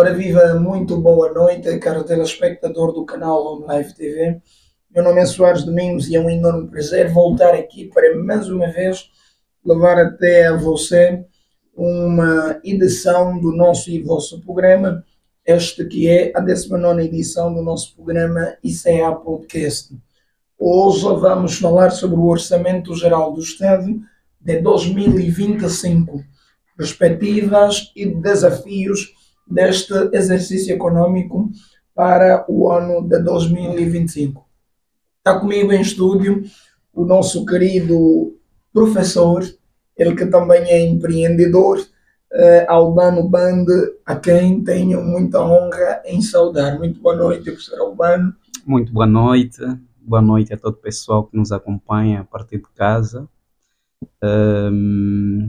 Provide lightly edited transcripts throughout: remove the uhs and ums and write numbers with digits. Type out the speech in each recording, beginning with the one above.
Ora viva, muito boa noite, caro telespectador do canal Home Live TV. Meu nome é Soares Domingos e é um enorme prazer voltar aqui para mais uma vez levar até a você uma edição do nosso e vosso programa, este que é a 19ª edição do nosso programa ICA Podcast. Hoje vamos falar sobre o Orçamento Geral do Estado de 2025, perspectivas e desafios deste exercício econômico para o ano de 2025. Está comigo em estúdio o nosso querido professor, ele que também é empreendedor, Albano Bande, a quem tenho muita honra em saudar. Muito boa noite, professor Albano. Muito boa noite a todo o pessoal que nos acompanha a partir de casa.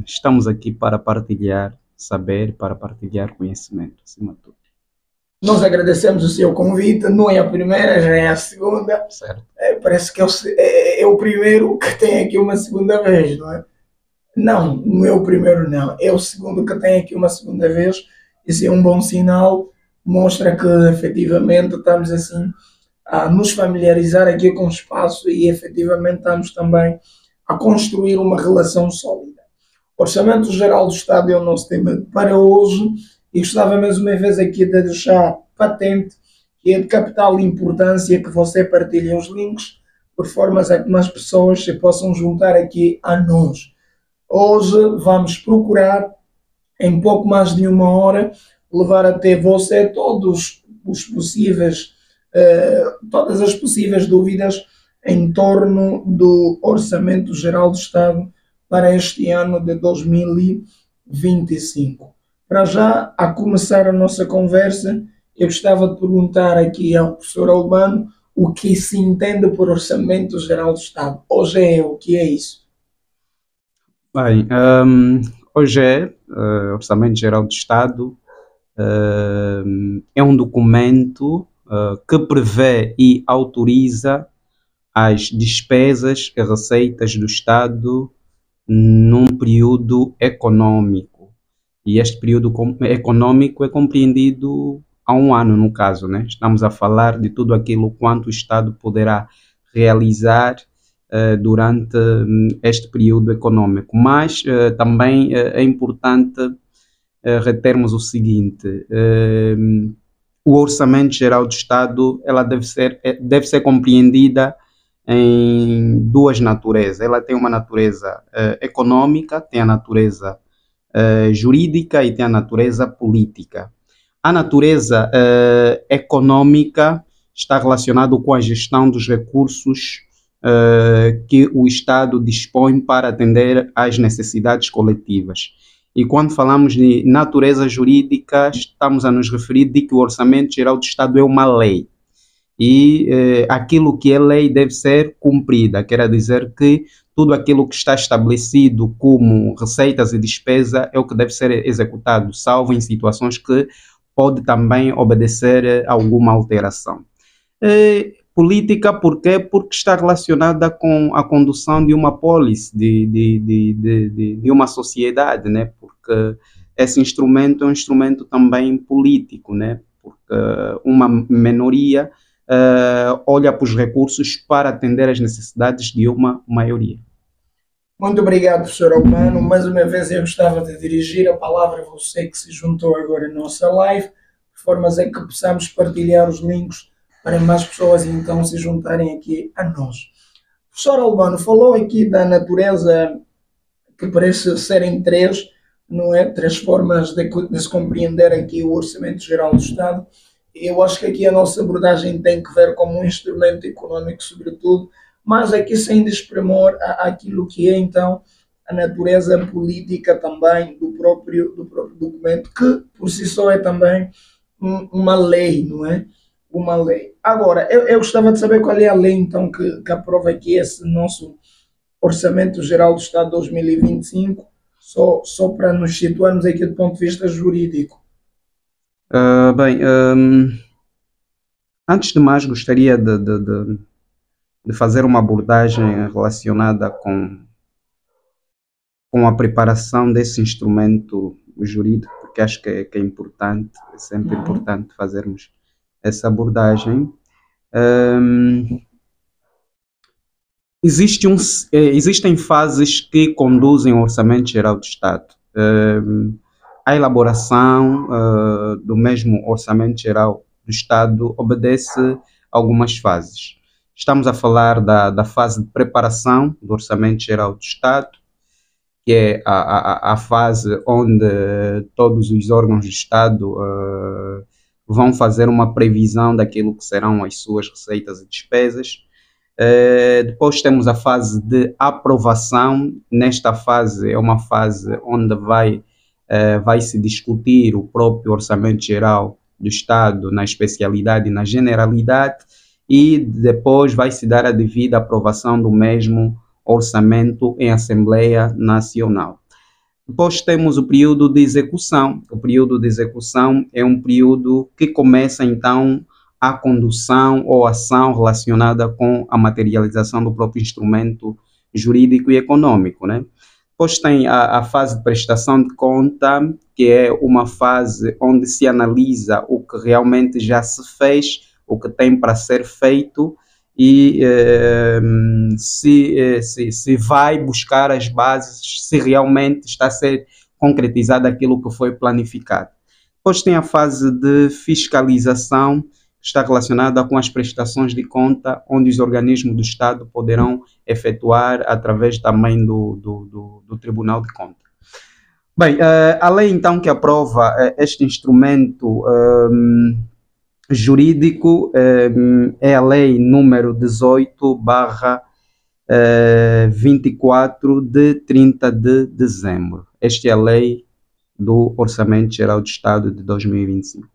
Estamos aqui para partilhar saber, para partilhar conhecimento, acima de tudo. Nós agradecemos o seu convite, não é a primeira, já é a segunda. Certo. Parece que é o primeiro que tem aqui uma segunda vez, não é? Não é o primeiro não, é o segundo que tem aqui uma segunda vez. Isso é um bom sinal, mostra que efetivamente estamos assim a nos familiarizar aqui com o espaço e efetivamente estamos também a construir uma relação sólida. Orçamento Geral do Estado é o nosso tema para hoje e gostava mais uma vez aqui de deixar patente que é de capital importância que você partilhe os links por formas a que mais pessoas se possam juntar aqui a nós. Hoje vamos procurar, em pouco mais de uma hora, levar até você todos os possíveis, todas as possíveis dúvidas em torno do Orçamento Geral do Estado para este ano de 2025. Para já, a começar a nossa conversa, eu gostava de perguntar aqui ao professor Albano o que se entende por Orçamento Geral do Estado. Hoje é o que é isso? Bem, hoje Orçamento Geral do Estado é um documento que prevê e autoriza as despesas e receitas do Estado num período econômico. E este período econômico é compreendido há um ano, no caso, né? Estamos a falar de tudo aquilo quanto o Estado poderá realizar durante este período econômico. Mas também é importante retermos o seguinte: o Orçamento Geral do Estado ela deve ser compreendida em duas naturezas. Ela tem uma natureza econômica, tem a natureza jurídica e tem a natureza política. A natureza econômica está relacionada com a gestão dos recursos que o Estado dispõe para atender às necessidades coletivas. E quando falamos de natureza jurídica, estamos a nos referir de que o Orçamento Geral do Estado é uma lei. E aquilo que é lei deve ser cumprida, quer dizer que tudo aquilo que está estabelecido como receitas e despesa é o que deve ser executado, salvo em situações que pode também obedecer a alguma alteração. Política, por quê? Porque está relacionada com a condução de uma polis, de uma sociedade, né? Porque esse instrumento é um instrumento também político, né? Porque uma minoria olha para os recursos para atender às necessidades de uma maioria. Muito obrigado, professor Albano. Mais uma vez eu gostava de dirigir a palavra a você que se juntou agora à nossa live, de formas a que possamos partilhar os links para mais pessoas então se juntarem aqui a nós. O professor Albano falou aqui da natureza que parece serem três, não é? Três formas de se compreender aqui o Orçamento Geral do Estado. Eu acho que aqui a nossa abordagem tem que ver como um instrumento econômico, sobretudo, mas aqui sem desprimor aquilo que é então a natureza política também do próprio documento, que por si só é também uma lei, não é? Uma lei. Agora, eu gostava de saber qual é a lei então que aprova aqui esse nosso Orçamento Geral do Estado 2025, só para nos situarmos aqui do ponto de vista jurídico. Antes de mais, gostaria de fazer uma abordagem relacionada com a preparação desse instrumento jurídico, que acho que é importante, é sempre importante fazermos essa abordagem. Existem fases que conduzem ao Orçamento Geral do Estado. A elaboração do mesmo Orçamento Geral do Estado obedece a algumas fases. Estamos a falar da fase de preparação do Orçamento Geral do Estado, que é a fase onde todos os órgãos do Estado vão fazer uma previsão daquilo que serão as suas receitas e despesas. Depois temos a fase de aprovação. Nesta fase é uma fase onde vai se discutir o próprio Orçamento Geral do Estado na especialidade e na generalidade, e depois vai se dar a devida aprovação do mesmo orçamento em Assembleia Nacional. Depois temos o período de execução. O período de execução é um período que começa então a condução ou ação relacionada com a materialização do próprio instrumento jurídico e econômico, né? Depois tem a fase de prestação de conta, que é uma fase onde se analisa o que realmente já se fez, o que tem para ser feito, e se vai buscar as bases, se realmente está a ser concretizado aquilo que foi planificado. Depois tem a fase de fiscalização, que está relacionada com as prestações de conta, onde os organismos do Estado poderão efetuar através também do Tribunal de Contas. Bem, a lei então que aprova este instrumento jurídico é a lei número 18/24 de 30 de dezembro. Esta é a lei do Orçamento Geral do Estado de 2025.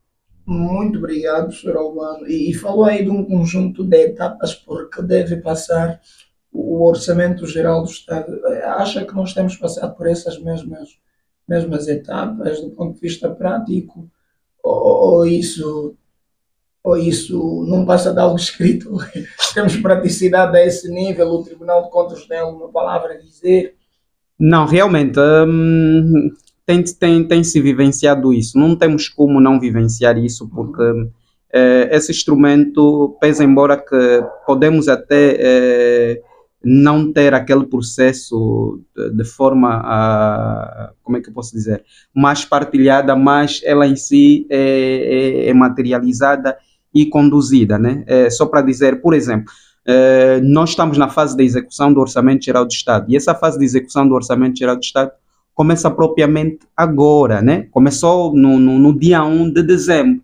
Muito obrigado, Sr. Albano. E falou aí de um conjunto de etapas por que deve passar o Orçamento Geral do Estado. Acha que nós temos passado por essas mesmas etapas do ponto de vista prático? Ou isso não passa de algo escrito? Temos praticidade a esse nível? O Tribunal de Contas tem alguma palavra a dizer? Não, realmente, tem-se vivenciado isso. Não temos como não vivenciar isso, porque esse instrumento, pese embora que podemos até não ter aquele processo de forma, como é que eu posso dizer, mais partilhada, mas ela em si é materializada e conduzida, né? Só para dizer, por exemplo, nós estamos na fase de execução do Orçamento Geral do Estado, e essa fase de execução do Orçamento Geral do Estado começa propriamente agora, né? Começou no dia 1 de dezembro,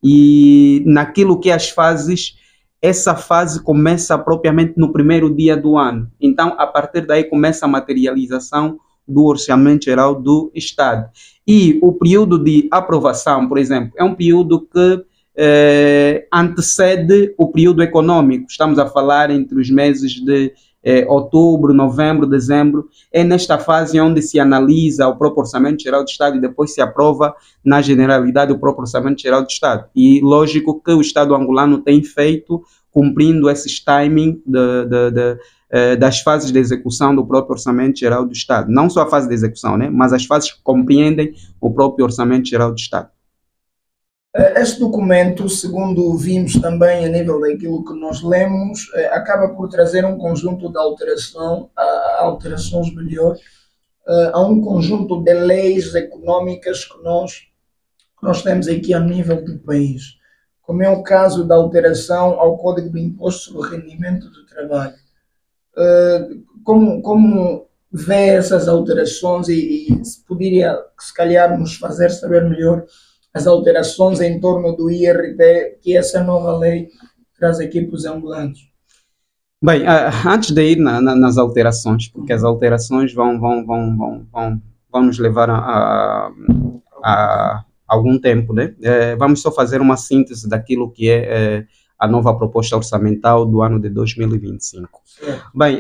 e naquilo que as fases, essa fase começa propriamente no primeiro dia do ano. Então, a partir daí começa a materialização do Orçamento Geral do Estado. E o período de aprovação, por exemplo, é um período que antecede o período econômico. Estamos a falar entre os meses de outubro, novembro, dezembro. É nesta fase onde se analisa o próprio Orçamento Geral do Estado e depois se aprova na generalidade o próprio Orçamento Geral do Estado. E lógico que o Estado angolano tem feito, cumprindo esses timing das fases de execução do próprio Orçamento Geral do Estado. Não só a fase de execução, né, mas as fases que compreendem o próprio Orçamento Geral do Estado. Este documento, segundo vimos também a nível daquilo que nós lemos, acaba por trazer um conjunto de alterações melhor, a um conjunto de leis económicas que nós temos aqui a nível do país, como é o caso da alteração ao Código do Imposto sobre o Rendimento do Trabalho. Como vê essas alterações e se poderia, se calhar, nos fazer saber melhor as alterações em torno do IRT que essa nova lei traz aqui para os angolanos? Bem, antes de ir nas alterações, porque as alterações vão nos levar a algum tempo, né? Vamos só fazer uma síntese daquilo que é a nova proposta orçamental do ano de 2025. Bem,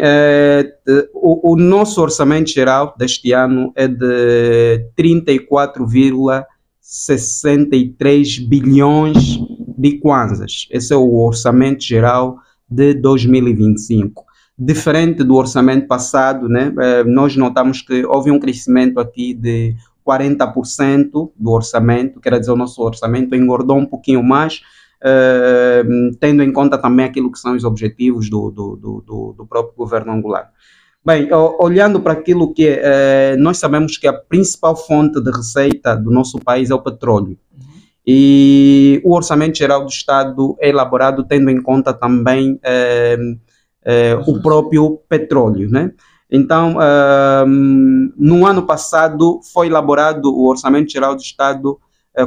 o nosso orçamento geral deste ano é de 34,63 bilhões de kwanzas. Esse é o orçamento geral de 2025. Diferente do orçamento passado, né, nós notamos que houve um crescimento aqui de 40% do orçamento, quer dizer, o nosso orçamento engordou um pouquinho mais, tendo em conta também aquilo que são os objetivos do próprio governo angolano. Bem, olhando para aquilo que nós sabemos que a principal fonte de receita do nosso país é o petróleo. E o Orçamento Geral do Estado é elaborado tendo em conta também o próprio petróleo, né? Então, no ano passado foi elaborado o Orçamento Geral do Estado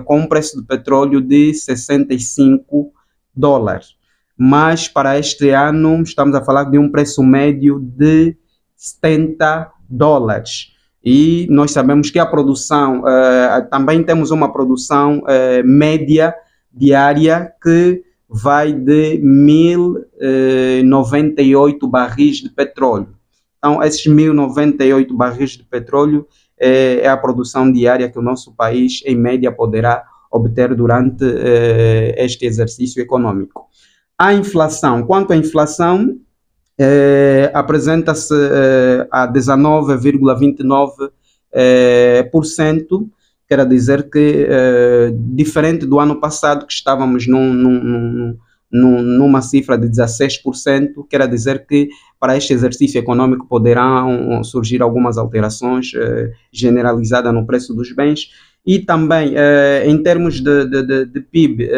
com um preço do petróleo de 65 dólares. Mas para este ano estamos a falar de um preço médio de 70 dólares. E nós sabemos que a produção, também temos uma produção média diária que vai de 1.098 barris de petróleo. Então, esses 1.098 barris de petróleo é a produção diária que o nosso país, em média, poderá obter durante este exercício econômico. A inflação, quanto à inflação, apresenta-se a 19,29%, quer dizer que, diferente do ano passado, que estávamos numa cifra de 16%, quer dizer que para este exercício econômico poderão surgir algumas alterações generalizadas no preço dos bens e também em termos de PIB.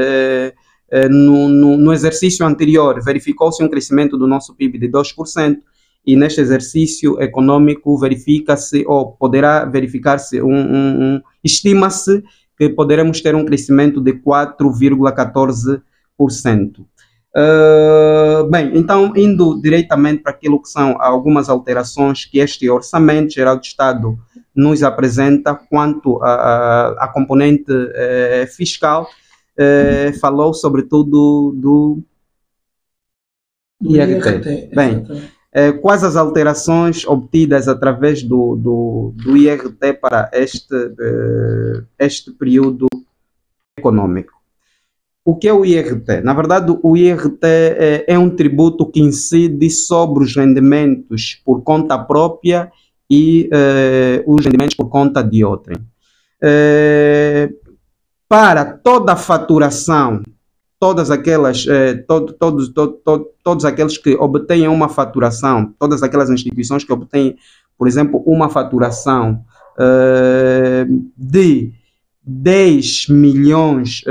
No exercício anterior verificou-se um crescimento do nosso PIB de 2% e neste exercício econômico verifica-se ou poderá verificar-se estima-se que poderemos ter um crescimento de 4,14%. Bem, então indo diretamente para aquilo que são algumas alterações que este Orçamento Geral do Estado nos apresenta quanto à componente fiscal. Falou sobretudo do IRT. Bem, quais as alterações obtidas através do IRT para este período econômico? O que é o IRT? Na verdade, o IRT é um tributo que incide sobre os rendimentos por conta própria e os rendimentos por conta de outrem. Para toda a faturação, todos aqueles que obtenham uma faturação, todas aquelas instituições que obtêm, por exemplo, uma faturação de 10 milhões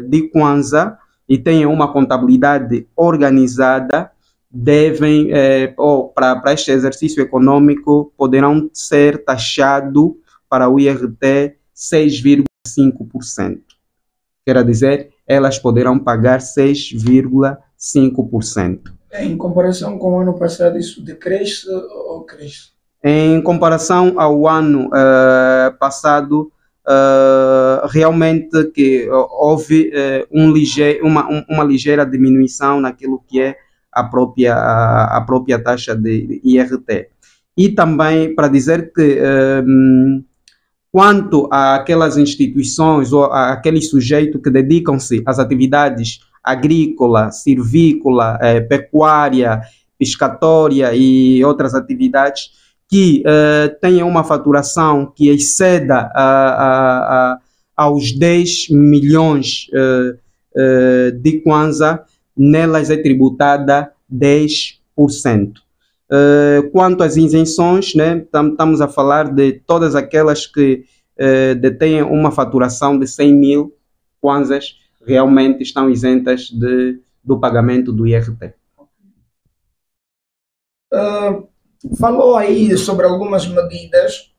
de kwanza e tenham uma contabilidade organizada, devem, para este exercício econômico, poderão ser taxados para o IRT 6,5%. Quer dizer, elas poderão pagar 6,5%. Em comparação com o ano passado, isso decresce ou cresce? Em comparação ao ano passado, realmente que houve uma ligeira diminuição naquilo que é a própria taxa de IRT. E também para dizer que quanto àquelas instituições ou àqueles sujeitos que dedicam-se às atividades agrícola, silvícola, pecuária, pescatória e outras atividades que tenham uma faturação que exceda aos 10 milhões de kwanza, nelas é tributada 10%. Quanto às isenções, né, estamos a falar de todas aquelas que detêm uma faturação de 100 mil kwanzas, realmente estão isentas do pagamento do IRT. Falou aí sobre algumas medidas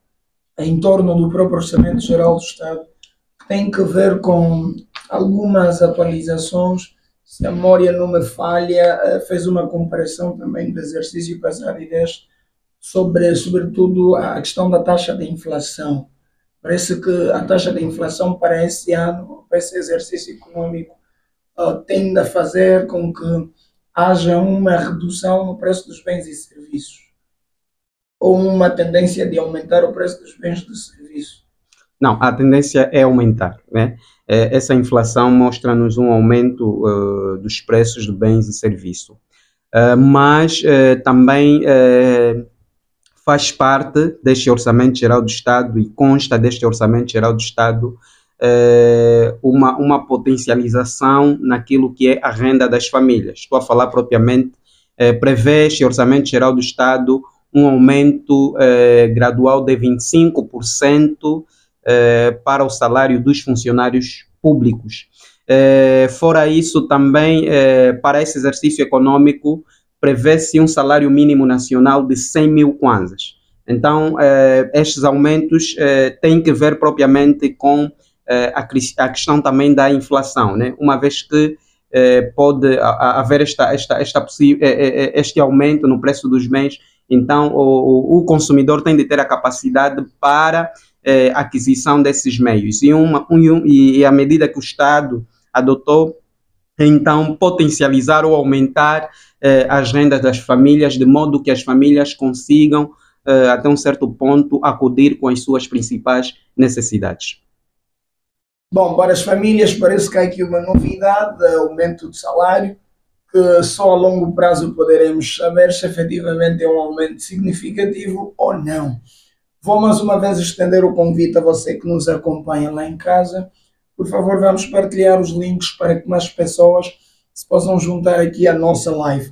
em torno do próprio Orçamento Geral do Estado que têm que ver com algumas atualizações. Se a memória não me falha, fez uma comparação também do exercício passado e deste sobretudo a questão da taxa de inflação. Parece que a taxa de inflação para esse ano, para esse exercício econômico, tende a fazer com que haja uma redução no preço dos bens e serviços ou uma tendência de aumentar o preço dos bens e serviços. Não, a tendência é aumentar, né? Essa inflação mostra-nos um aumento dos preços de bens e serviços. Mas também faz parte deste Orçamento Geral do Estado e consta deste Orçamento Geral do Estado uma potencialização naquilo que é a renda das famílias. Estou a falar propriamente, prevê este Orçamento Geral do Estado um aumento gradual de 25% para o salário dos funcionários públicos. Fora isso, também para esse exercício econômico, prevê-se um salário mínimo nacional de 100 mil kwanzas. Então, estes aumentos têm que ver propriamente com a questão também da inflação, né? Uma vez que pode haver este aumento no preço dos bens, então o consumidor tem de ter a capacidade para aquisição desses meios. E à medida que o Estado adotou, então, potencializar ou aumentar as rendas das famílias, de modo que as famílias consigam, até um certo ponto, acudir com as suas principais necessidades. Bom, para as famílias parece que há aqui uma novidade, aumento de salário, que só a longo prazo poderemos saber se efetivamente é um aumento significativo ou não. Vou mais uma vez estender o convite a você que nos acompanha lá em casa. Por favor, vamos partilhar os links para que mais pessoas se possam juntar aqui à nossa live.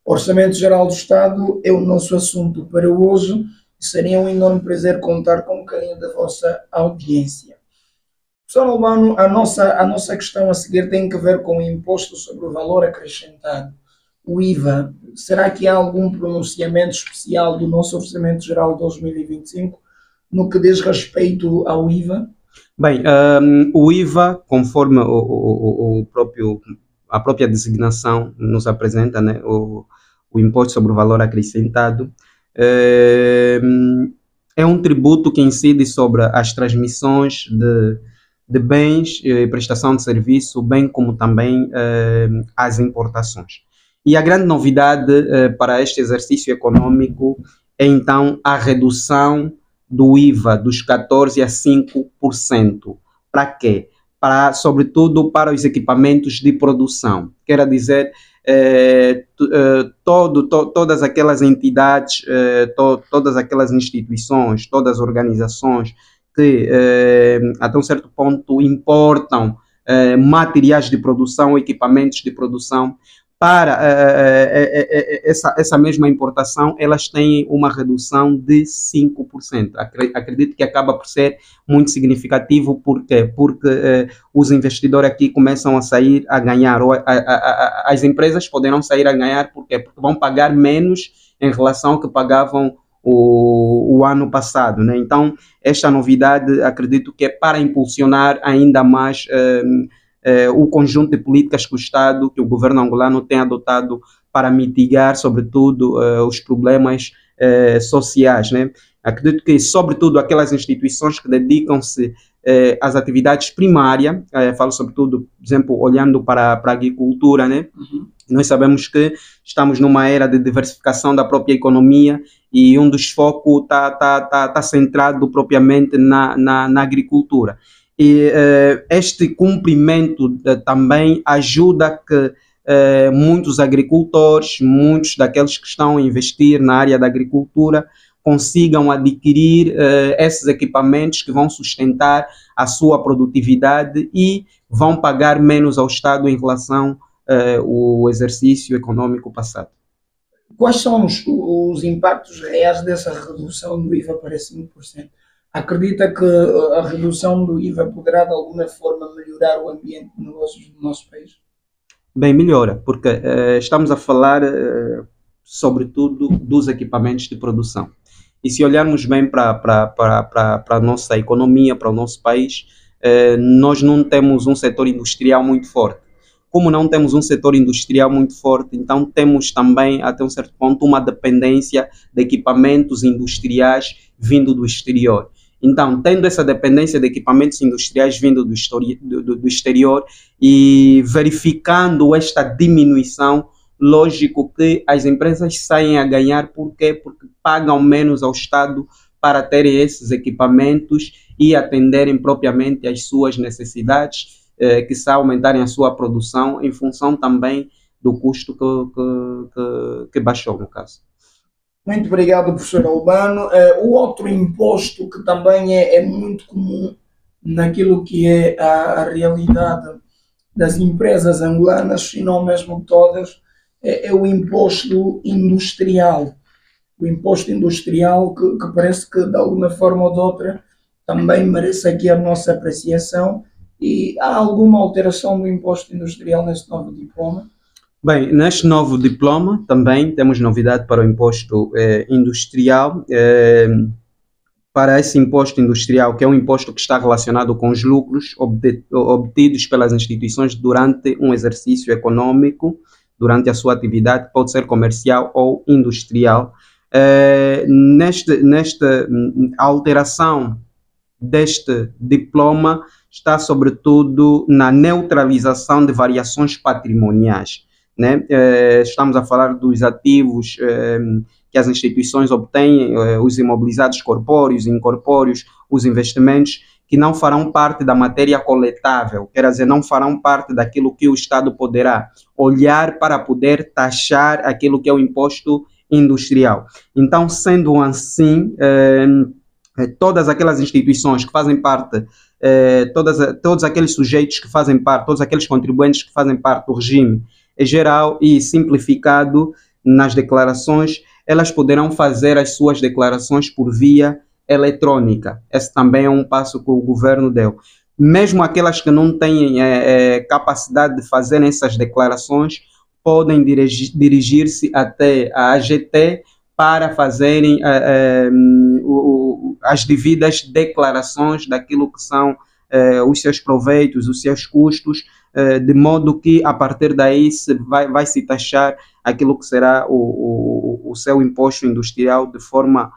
O Orçamento Geral do Estado é o nosso assunto para hoje e seria um enorme prazer contar com um carinho da vossa audiência. Professor Albano, a nossa questão a seguir tem que ver com o Imposto sobre o Valor Acrescentado, o IVA. Será que há algum pronunciamento especial do nosso Orçamento Geral de 2025 no que diz respeito ao IVA? Bem, o IVA, conforme a própria designação nos apresenta, né, o Imposto sobre o Valor Acrescentado, é um tributo que incide sobre as transmissões de bens e prestação de serviço, bem como também as importações. E a grande novidade para este exercício econômico é então a redução do IVA dos 14% a 5%. Para quê? Sobretudo para os equipamentos de produção. Quer dizer, todas aquelas entidades, todas aquelas instituições, todas as organizações que até um certo ponto importam materiais de produção, equipamentos de produção, para essa mesma importação, elas têm uma redução de 5%. Acredito que acaba por ser muito significativo. Por quê? Porque os investidores aqui começam a sair a ganhar, ou as empresas poderão sair a ganhar. Por quê? Porque vão pagar menos em relação ao que pagavam o ano passado, né? Então, esta novidade acredito que é para impulsionar ainda mais o conjunto de políticas que o Estado, que o governo angolano tem adotado para mitigar, sobretudo, os problemas sociais, né? Acredito que, sobretudo, aquelas instituições que dedicam-se às atividades primárias, falo sobretudo, por exemplo, olhando para a agricultura, né? Uhum. Nós sabemos que estamos numa era de diversificação da própria economia e um dos focos está centrado propriamente na agricultura. E este cumprimento também ajuda que muitos agricultores, muitos daqueles que estão a investir na área da agricultura, consigam adquirir esses equipamentos que vão sustentar a sua produtividade e vão pagar menos ao Estado em relação ao exercício econômico passado. Quais são os impactos reais dessa redução do IVA para 5%? Acredita que a redução do IVA poderá de alguma forma melhorar o ambiente de negócios do nosso país? Bem, melhora, porque estamos a falar sobretudo dos equipamentos de produção. E se olharmos bem para a nossa economia, para o nosso país, nós não temos um setor industrial muito forte. Como não temos um setor industrial muito forte, então temos também, até um certo ponto, uma dependência de equipamentos industriais vindo do exterior. Então, tendo essa dependência de equipamentos industriais vindo do exterior e verificando esta diminuição, lógico que as empresas saem a ganhar. Por quê? Porque pagam menos ao Estado para terem esses equipamentos e atenderem propriamente às suas necessidades, que se aumentarem a sua produção em função também do custo que baixou, no caso. Muito obrigado, professor Albano. O outro imposto que também é muito comum naquilo que é a realidade das empresas angolanas, se não mesmo todas, é o imposto industrial. O imposto industrial que parece que de alguma forma ou de outra também merece aqui a nossa apreciação. E há alguma alteração do imposto industrial nesse novo diploma? Bem, neste novo diploma também temos novidade para o imposto industrial. Para esse imposto industrial, que é um imposto que está relacionado com os lucros obtidos pelas instituições durante um exercício econômico, durante a sua atividade, pode ser comercial ou industrial. Nesta alteração deste diploma está sobretudo na neutralização de variações patrimoniais, né? Estamos a falar dos ativos que as instituições obtêm, os imobilizados corpóreos e incorpóreos, os investimentos que não farão parte da matéria coletável, quer dizer, não farão parte daquilo que o Estado poderá olhar para poder taxar aquilo que é o imposto industrial. Então, sendo assim, todas aquelas instituições que fazem parte, todos aqueles sujeitos que fazem parte, todos aqueles contribuintes que fazem parte do regime geral e simplificado nas declarações, elas poderão fazer as suas declarações por via eletrônica. Esse também é um passo que o governo deu. Mesmo aquelas que não têm capacidade de fazer essas declarações, podem dirigir-se até a AGT para fazerem as devidas declarações daquilo que são os seus proveitos, os seus custos, de modo que a partir daí vai se taxar aquilo que será o seu imposto industrial de forma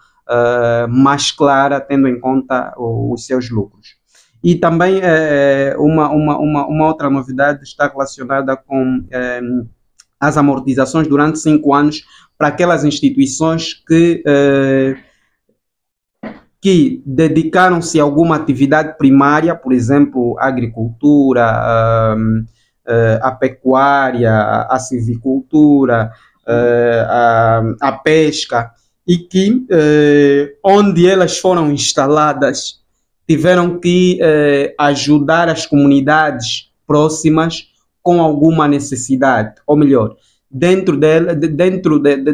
mais clara, tendo em conta os seus lucros. E também uma outra novidade está relacionada com as amortizações durante 5 anos para aquelas instituições que dedicaram-se a alguma atividade primária, por exemplo, a agricultura, a pecuária, a silvicultura, a pesca, e que onde elas foram instaladas tiveram que ajudar as comunidades próximas com alguma necessidade, ou melhor, dentro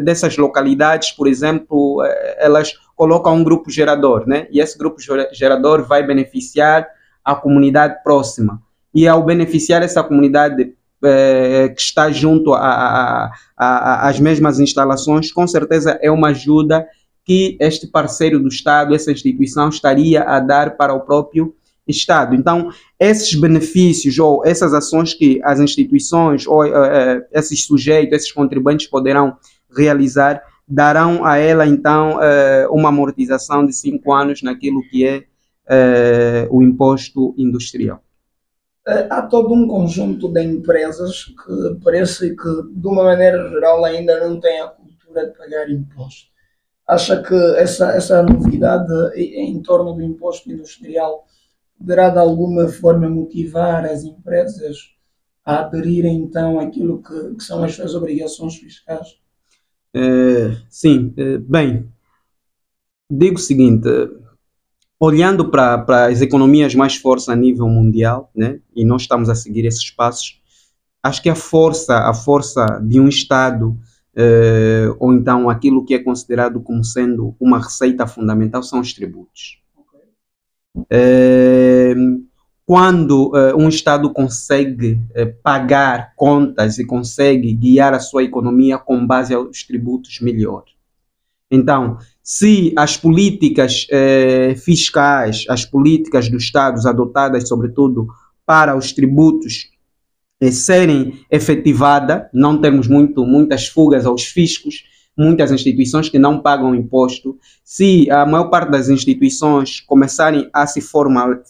dessas localidades, por exemplo, elas colocam um grupo gerador, né? E esse grupo gerador vai beneficiar a comunidade próxima. E ao beneficiar essa comunidade que está junto às mesmas instalações, com certeza é uma ajuda que este parceiro do Estado, essa instituição, estaria a dar para o próprio Estado. Então, esses benefícios ou essas ações que as instituições ou esses sujeitos, esses contribuintes poderão realizar, darão a ela, então, uma amortização de 5 anos naquilo que é o imposto industrial. Há todo um conjunto de empresas que parece que, de uma maneira geral, ainda não têm a cultura de pagar imposto. Acha que essa novidade em torno do imposto industrial poderá de alguma forma motivar as empresas a aderirem então àquilo que são as suas obrigações fiscais? Sim, bem, digo o seguinte, olhando para as economias mais fortes a nível mundial, né, e nós estamos a seguir esses passos, acho que a força de um Estado, ou então aquilo que é considerado como sendo uma receita fundamental, são os tributos. Quando um Estado consegue pagar contas e consegue guiar a sua economia com base aos tributos, melhor. Então, se as políticas fiscais, as políticas dos Estados adotadas, sobretudo, para os tributos serem efetivadas, não temos muitas fugas aos fiscos, muitas instituições que não pagam imposto, se a maior parte das instituições começarem a se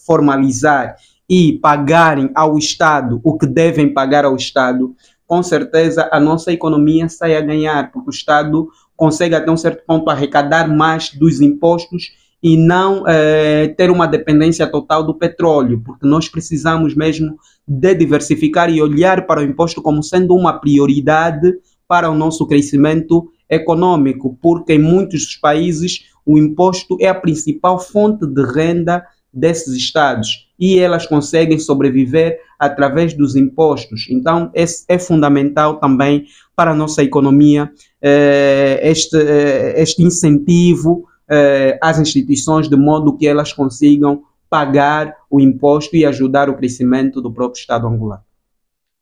formalizar e pagarem ao Estado o que devem pagar ao Estado, com certeza a nossa economia sai a ganhar, porque o Estado consegue até um certo ponto arrecadar mais dos impostos e não ter uma dependência total do petróleo, porque nós precisamos mesmo de diversificar e olhar para o imposto como sendo uma prioridade para o nosso crescimento econômico, porque em muitos dos países o imposto é a principal fonte de renda desses estados e elas conseguem sobreviver através dos impostos. Então, é fundamental também para a nossa economia este incentivo às instituições, de modo que elas consigam pagar o imposto e ajudar o crescimento do próprio Estado angolano.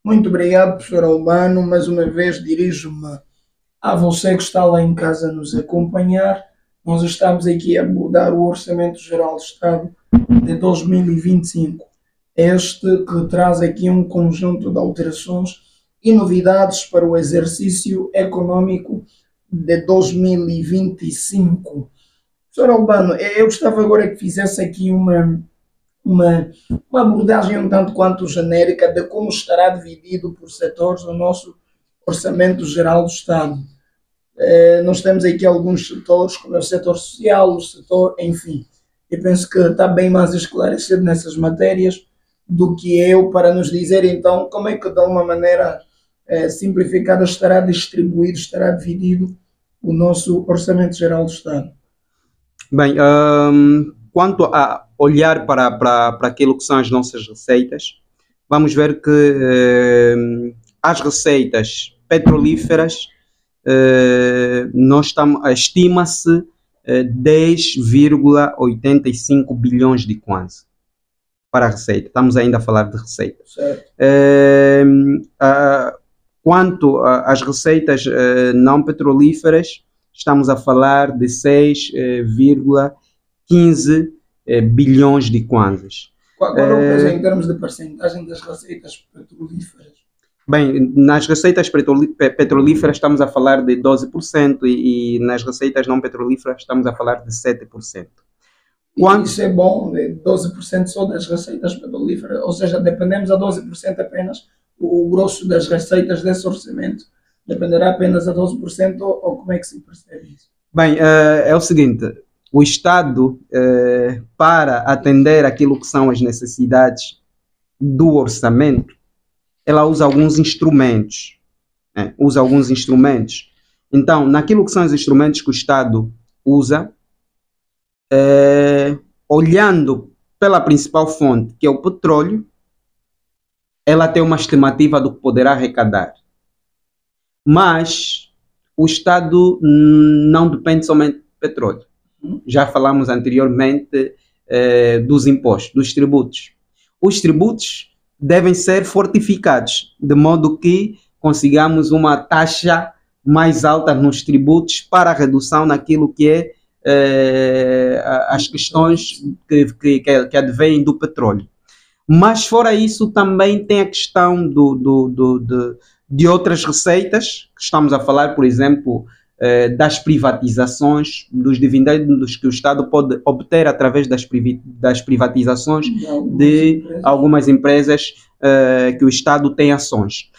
Muito obrigado, professor Albano. Mais uma vez dirijo-me a você que está lá em casa a nos acompanhar. Nós estamos aqui a abordar o Orçamento Geral do Estado de 2025. Este que traz aqui um conjunto de alterações e novidades para o exercício econômico de 2025. Professor Albano, eu gostava agora que fizesse aqui uma abordagem um tanto quanto genérica de como estará dividido por setores o nosso Orçamento Geral do Estado. Nós temos aqui alguns setores, como é o setor social, o setor, enfim. Eu penso que está bem mais esclarecido nessas matérias do que eu, para nos dizer então como é que de uma maneira simplificada estará distribuído, estará dividido o nosso Orçamento Geral do Estado. Bem, quanto a olhar para aquilo que são as nossas receitas, vamos ver que as receitas petrolíferas estima-se 10,85 bilhões de kwanza para a receita. Estamos ainda a falar de receita. Quanto às receitas não petrolíferas, estamos a falar de 6,15 bilhões de kwanzas. Qual é o peso em termos de percentagem das receitas petrolíferas? Bem, nas receitas petrolíferas estamos a falar de 12% e nas receitas não petrolíferas estamos a falar de 7%. Isso é bom, 12% só das receitas petrolíferas, ou seja, dependemos a 12% apenas, o grosso das receitas desse orçamento dependerá apenas a 12% ou como é que se percebe isso? Bem, é o seguinte, o Estado, para atender aquilo que são as necessidades do orçamento, ela usa alguns instrumentos, Então, naquilo que são os instrumentos que o Estado usa, olhando pela principal fonte, que é o petróleo, ela tem uma estimativa do que poderá arrecadar. Mas o Estado não depende somente do petróleo. Já falamos anteriormente dos impostos, dos tributos. Os tributos devem ser fortificados, de modo que consigamos uma taxa mais alta nos tributos para a redução naquilo que é as questões que advêm do petróleo. Mas fora isso também tem a questão de outras receitas, que estamos a falar, por exemplo, das privatizações, dos dividendos que o Estado pode obter através das privatizações de algumas empresas que o Estado tem ações.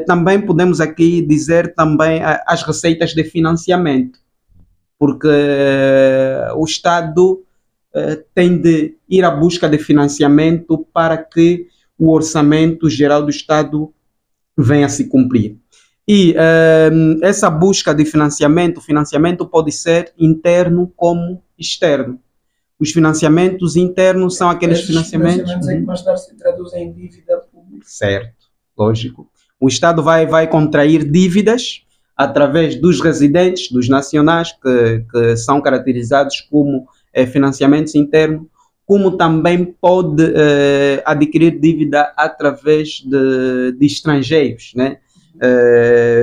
Também podemos aqui dizer também as receitas de financiamento, porque o Estado tem de ir à busca de financiamento para que o orçamento geral do Estado venha a se cumprir. E essa busca de financiamento, o financiamento pode ser interno como externo. Os financiamentos internos são aqueles financiamentos é que mais tarde se traduzem em dívida pública. Certo, lógico. O Estado vai contrair dívidas através dos residentes, dos nacionais, que são caracterizados como financiamentos internos, como também pode adquirir dívida através de estrangeiros, né?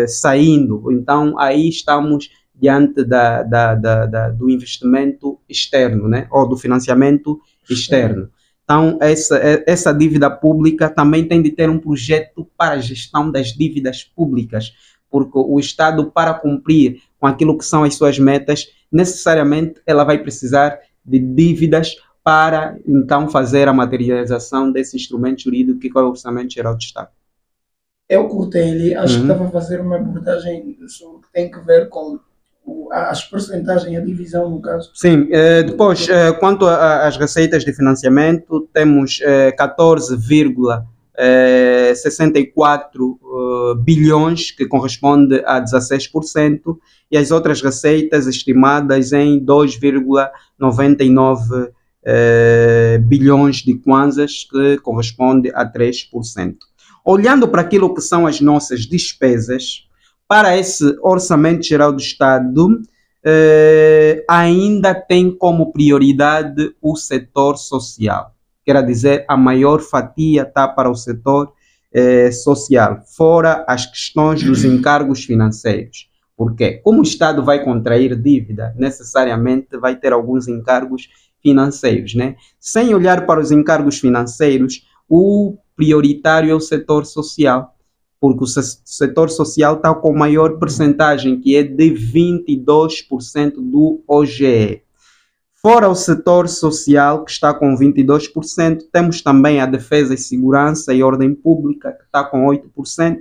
Saindo. Então, aí estamos diante do investimento externo, né? Ou do financiamento externo. Então, essa dívida pública também tem de ter um projeto para a gestão das dívidas públicas, porque o Estado, para cumprir com aquilo que são as suas metas, necessariamente ela vai precisar de dívidas para, então, fazer a materialização desse instrumento jurídico que é o Orçamento Geral do Estado. Eu cortei-lhe, acho que estava a fazer uma abordagem sobre o que tem que ver com as percentagens, a divisão no caso. Sim, depois, quanto às receitas de financiamento, temos 14,64 bilhões, que corresponde a 16%, e as outras receitas estimadas em 2,99 bilhões de kwanzas, que corresponde a 3%. Olhando para aquilo que são as nossas despesas, para esse Orçamento Geral do Estado, ainda tem como prioridade o setor social. Quer dizer, a maior fatia está para o setor social, fora as questões dos encargos financeiros. Porque como o Estado vai contrair dívida, necessariamente vai ter alguns encargos financeiros, né? Sem olhar para os encargos financeiros, o prioritário é o setor social, porque o setor social está com maior percentagem, que é de 22% do OGE. Fora o setor social, que está com 22%, temos também a defesa e segurança e ordem pública, que está com 8%.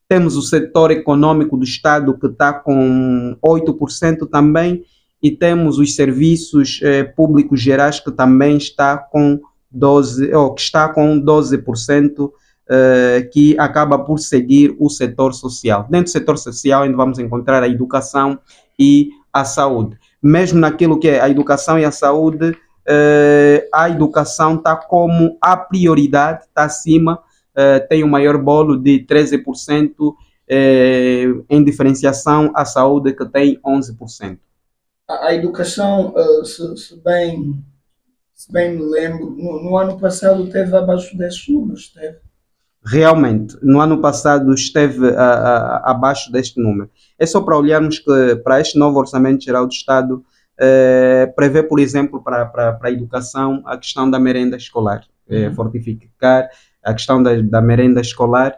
Temos o setor econômico do Estado, que está com 8% também. E temos os serviços públicos gerais, que também está com 12%, que acaba por seguir o setor social. Dentro do setor social ainda vamos encontrar a educação e a saúde. Mesmo naquilo que é a educação e a saúde, a educação está como a prioridade, está acima, tem o maior bolo de 13%, em diferenciação à saúde, que tem 11%. A educação, se bem me lembro, no ano passado teve abaixo desses números, teve. Realmente, no ano passado esteve abaixo deste número. É só para olharmos que para este novo Orçamento Geral do Estado prevê, por exemplo, para a educação, a questão da merenda escolar, fortificar a questão da merenda escolar,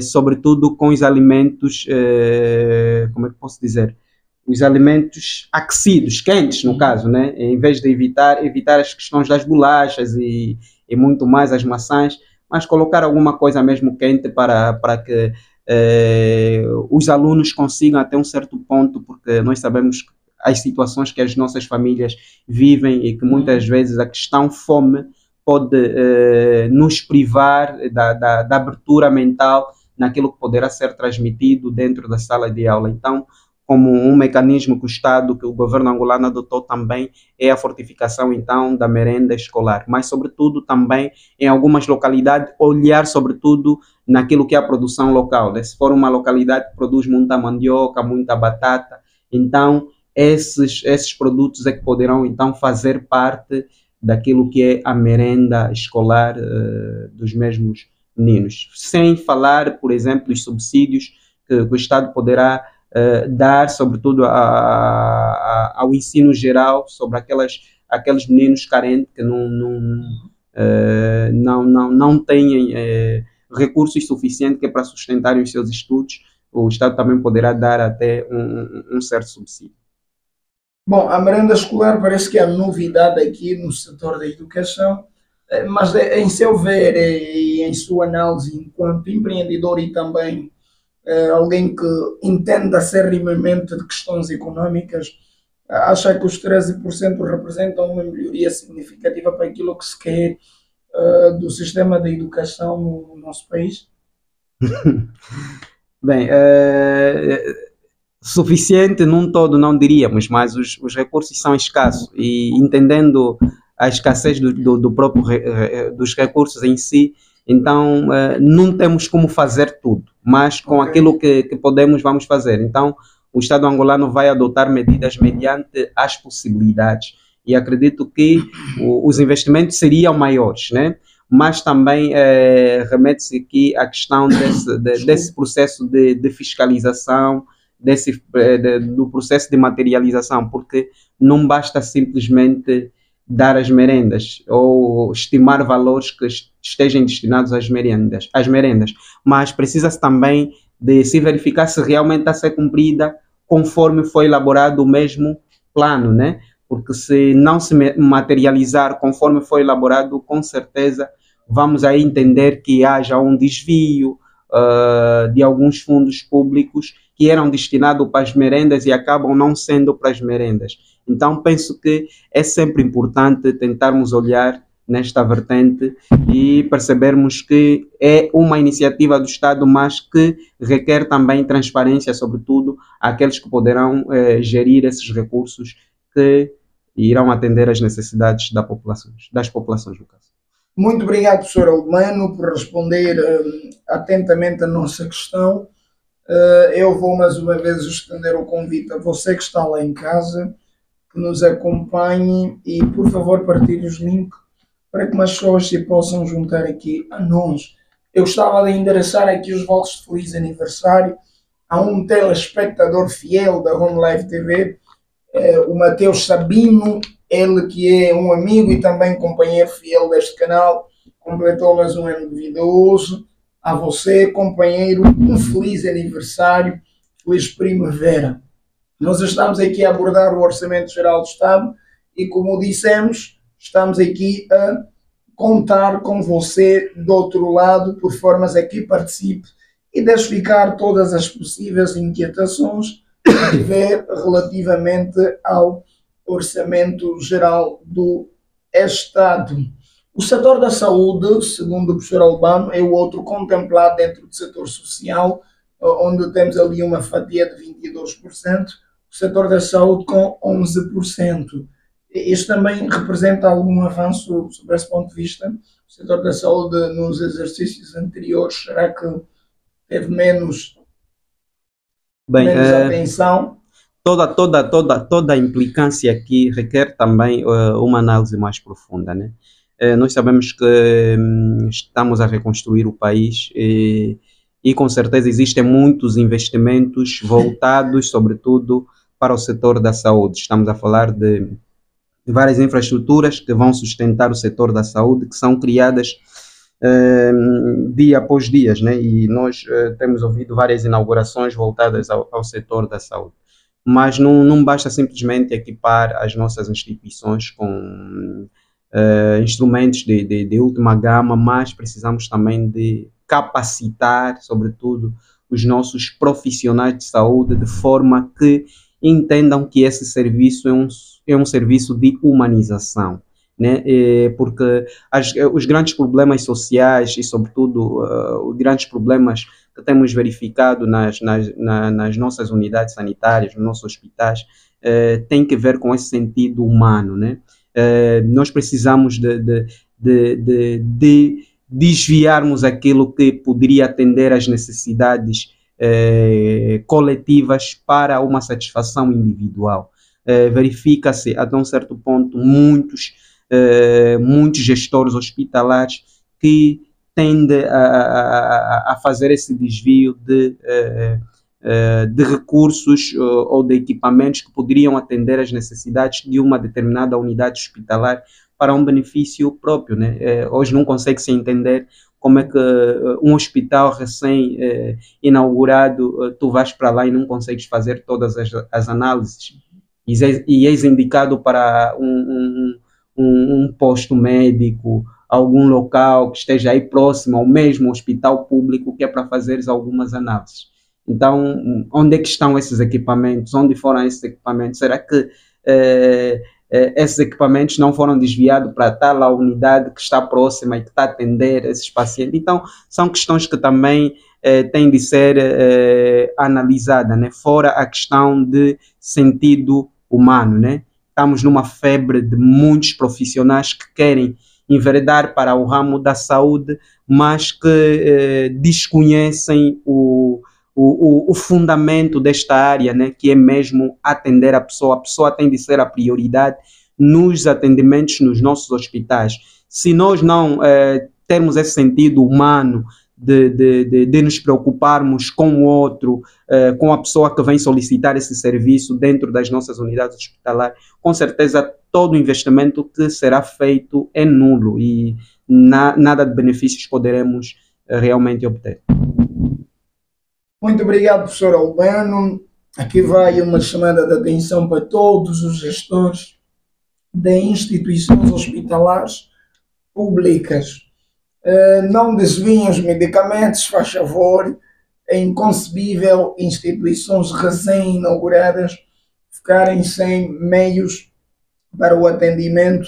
sobretudo com os alimentos, como é que posso dizer? Os alimentos aquecidos, quentes no caso, né? Em vez de evitar as questões das bolachas e muito mais as maçãs, mas colocar alguma coisa mesmo quente para que os alunos consigam até um certo ponto, porque nós sabemos as situações que as nossas famílias vivem e que muitas vezes a questão fome pode nos privar da abertura mental naquilo que poderá ser transmitido dentro da sala de aula. Então, como um mecanismo que o Estado, que o governo angolano adotou também, é a fortificação, então, da merenda escolar. Mas, sobretudo, também, em algumas localidades, olhar, sobretudo, naquilo que é a produção local, né? Se for uma localidade que produz muita mandioca, muita batata, então, esses produtos é que poderão, então, fazer parte daquilo que é a merenda escolar dos mesmos meninos. Sem falar, por exemplo, dos subsídios que o Estado poderá dar, sobretudo, ao ensino geral, sobre aqueles meninos carentes que não têm recursos suficientes que para sustentarem os seus estudos. O Estado também poderá dar até um certo subsídio. Bom, a merenda escolar parece que é a novidade aqui no setor da educação, mas em seu ver e em sua análise enquanto empreendedor e também alguém que entende acerrimamente de questões económicas, acha que os 13% representam uma melhoria significativa para aquilo que se quer do sistema da educação no nosso país? Bem, suficiente num todo não diríamos, mas os recursos são escassos e entendendo a escassez dos recursos em si, então não temos como fazer tudo, mas com aquilo que podemos vamos fazer. Então o Estado angolano vai adotar medidas mediante as possibilidades e acredito que os investimentos seriam maiores, né? Mas também remete-se aqui à questão desse processo de fiscalização, do processo de materialização, porque não basta simplesmente dar as merendas ou estimar valores que estejam destinados às merendas, mas precisa-se também de se verificar se realmente está a ser cumprida conforme foi elaborado o mesmo plano, né? Porque se não se materializar conforme foi elaborado, com certeza vamos aí entender que haja um desvio de alguns fundos públicos que eram destinados para as merendas e acabam não sendo para as merendas. Então penso que é sempre importante tentarmos olhar nesta vertente e percebermos que é uma iniciativa do Estado, mas que requer também transparência, sobretudo àqueles que poderão gerir esses recursos que irão atender às necessidades das populações, no caso. Muito obrigado, professor Albano, por responder atentamente a nossa questão. Eu vou mais uma vez estender o convite a você que está lá em casa, que nos acompanhe e, por favor, partilhe os links para que mais pessoas se possam juntar aqui a nós. Eu gostava de endereçar aqui os votos de feliz aniversário a um telespectador fiel da Home Live TV, o Mateus Sabino, ele que é um amigo e também companheiro fiel deste canal, completou mais um ano de vida hoje. A você, companheiro, um feliz aniversário, feliz primavera. Nós estamos aqui a abordar o Orçamento Geral do Estado e, como dissemos, estamos aqui a contar com você do outro lado, por formas a que participe e deixe ficar todas as possíveis inquietações que tiver relativamente ao Orçamento Geral do Estado. O setor da saúde, segundo o professor Albano, é o outro contemplado dentro do setor social, onde temos ali uma fatia de 22%, o setor da saúde com 11%. Isto também representa algum avanço sobre esse ponto de vista? O setor da saúde nos exercícios anteriores, será que teve menos atenção? Toda a implicância aqui requer também uma análise mais profunda, né? Nós sabemos que estamos a reconstruir o país e com certeza existem muitos investimentos voltados, sobretudo, para o setor da saúde. Estamos a falar de várias infraestruturas que vão sustentar o setor da saúde, que são criadas dia após dia, né? E nós temos ouvido várias inaugurações voltadas ao setor da saúde. Mas não basta simplesmente equipar as nossas instituições com instrumentos de última gama, mas precisamos também de capacitar, sobretudo, os nossos profissionais de saúde de forma que entendam que esse serviço é um serviço de humanização, né? Porque os grandes problemas sociais e, sobretudo, os grandes problemas que temos verificado nas nossas unidades sanitárias, nos nossos hospitais, tem que ver com esse sentido humano, né? Nós precisamos de desviarmos aquilo que poderia atender às necessidades coletivas para uma satisfação individual. Verifica-se, até um certo ponto, muitos gestores hospitalares que tendem a fazer esse desvio de recursos ou de equipamentos que poderiam atender às necessidades de uma determinada unidade hospitalar para um benefício próprio, né? Hoje não consegue se entender como é que um hospital recém-inaugurado, tu vais para lá e não consegues fazer todas as análises e és indicado para um posto médico, algum local que esteja aí próximo ao mesmo hospital público que é para fazeres algumas análises. Então, onde é que estão esses equipamentos? Onde foram esses equipamentos? Será que esses equipamentos não foram desviados para tal unidade que está próxima e que está a atender esses pacientes? Então, são questões que também têm de ser analisadas, né? Fora a questão de sentido humano, né? Estamos numa febre de muitos profissionais que querem enveredar para o ramo da saúde, mas que desconhecem o fundamento desta área, né, que é mesmo atender a pessoa tem de ser a prioridade nos atendimentos nos nossos hospitais. Se nós não termos esse sentido humano de nos preocuparmos com o outro, com a pessoa que vem solicitar esse serviço dentro das nossas unidades hospitalares, com certeza todo o investimento que será feito é nulo e nada de benefícios poderemos realmente obter. Muito obrigado, professor Albano. Aqui vai uma chamada de atenção para todos os gestores de instituições hospitalares públicas. Não desviem os medicamentos, faz favor. É inconcebível instituições recém-inauguradas ficarem sem meios para o atendimento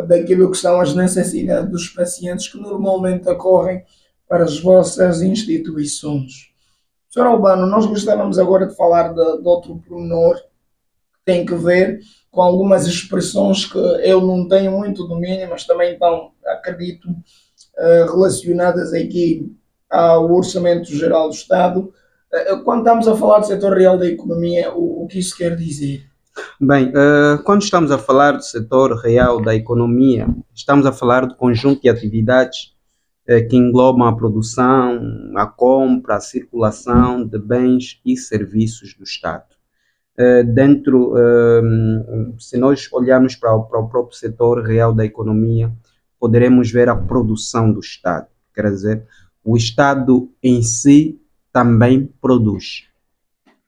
daquilo que são as necessidades dos pacientes que normalmente ocorrem para as vossas instituições. Sr. Albano, nós gostávamos agora de falar de outro pormenor que tem que ver com algumas expressões que eu não tenho muito domínio, mas também estão, acredito, relacionadas aqui ao Orçamento Geral do Estado. Quando estamos a falar do setor real da economia, o que isso quer dizer? Bem, quando estamos a falar do setor real da economia, estamos a falar do conjunto de atividades que englobam a produção, a compra, a circulação de bens e serviços do Estado. Se nós olharmos para o próprio setor real da economia, poderemos ver a produção do Estado. Quer dizer, o Estado em si também produz.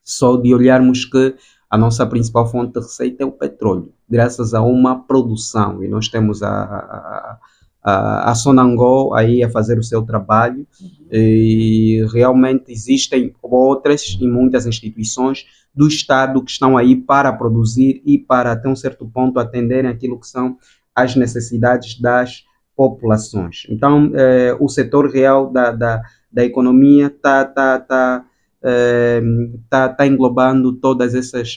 Só de olharmos que a nossa principal fonte de receita é o petróleo, graças a uma produção. E nós temos a Sonangol aí a fazer o seu trabalho, e realmente existem outras e muitas instituições do Estado que estão aí para produzir e para, até um certo ponto, atenderem aquilo que são as necessidades das populações. Então, o setor real da economia está englobando todos esses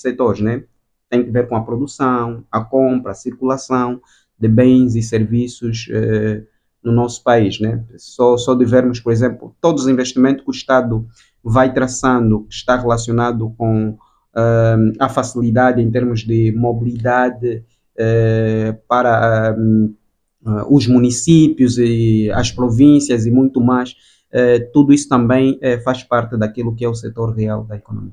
setores, né? Tem que ver com a produção, a compra, a circulação de bens e serviços no nosso país, né? Só de vermos, por exemplo, todos os investimentos que o Estado vai traçando, que está relacionado com a facilidade em termos de mobilidade para os municípios e as províncias e muito mais, tudo isso também faz parte daquilo que é o setor real da economia.